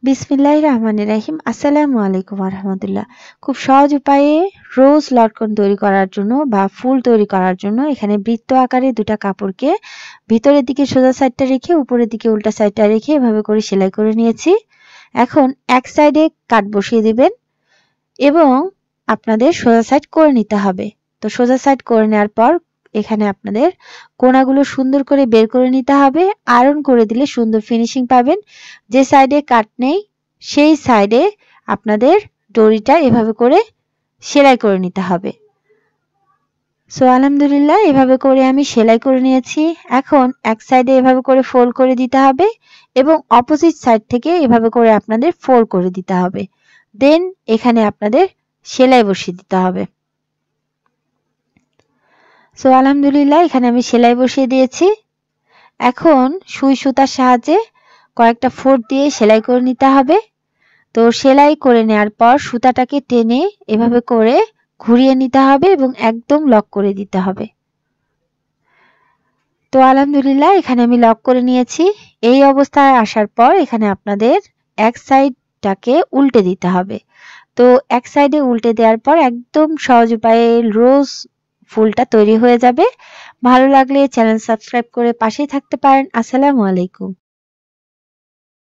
বিসমিল্লাহির রহমানির রহিম। আসসালামু আলাইকুম ওয়া রাহমাতুল্লাহ। খুব সহজ উপায়ে রোজ লটকন তৈরি করার জন্য বা ফুল তৈরি করার জন্য এখানে বৃত্ত আকারে দুটা কাপড়কে ভিতরের দিকে সোজা সাইডটা রেখে উপরের দিকে উল্টা সাইডটা রেখে এভাবে করে সেলাই করে নিয়েছি। এখন এক সাইডে কাট বসিয়ে দিবেন এবং আপনাদের সোজা সাইড করে নিতে হবে। তো সোজা সাইড করে নেওয়ার পর এখানে আপনাদের কোণাগুলো সুন্দর করে বের করে নিতে হবে। আয়রন করে দিলে সুন্দর ফিনিশিং পাবেন। যে সাইডে কাট নেই সেই সাইডে আপনাদের দড়িটা এভাবে করে সেলাই করে নিতে হবে। সো আলহামদুলিল্লাহ এভাবে করে আমি সেলাই করে নিয়েছি। এখন এক সাইডে এভাবে করে ফোল্ড করে দিতে হবে এবং অপোজিট সাইড থেকে এভাবে করে আপনাদের ফোল্ড করে দিতে হবে। দেন এখানে আপনাদের সেলাই বসিয়ে দিতে হবে। সো আলহামদুলিল্লাহ এখানে আমি সেলাই বসিয়ে দিয়েছি। এখন সুই সুতার সাহায্যে কয়েকটা ফোঁড় দিয়ে সেলাই করে নিতে হবে। তো সেলাই করে নেওয়ার পর সুতাটাকে টেনে এভাবে করে ঘুরিয়ে নিতে হবে এবং একদম লক করে দিতে হবে। তো আলহামদুলিল্লাহ এখানে আমি লক করে নিয়েছি। এই অবস্থায় আসার পর এখানে আপনাদের এক সাইডটাকে উল্টে দিতে হবে। তো এক সাইডে উল্টে দেওয়ার পর একদম সহজ উপায়ে রোজ ফুলটা তৈরি হয়ে যাবে। ভালো লাগলে চ্যানেল সাবস্ক্রাইব করে পাশেই থাকতে পারেন। আসসালামু আলাইকুম।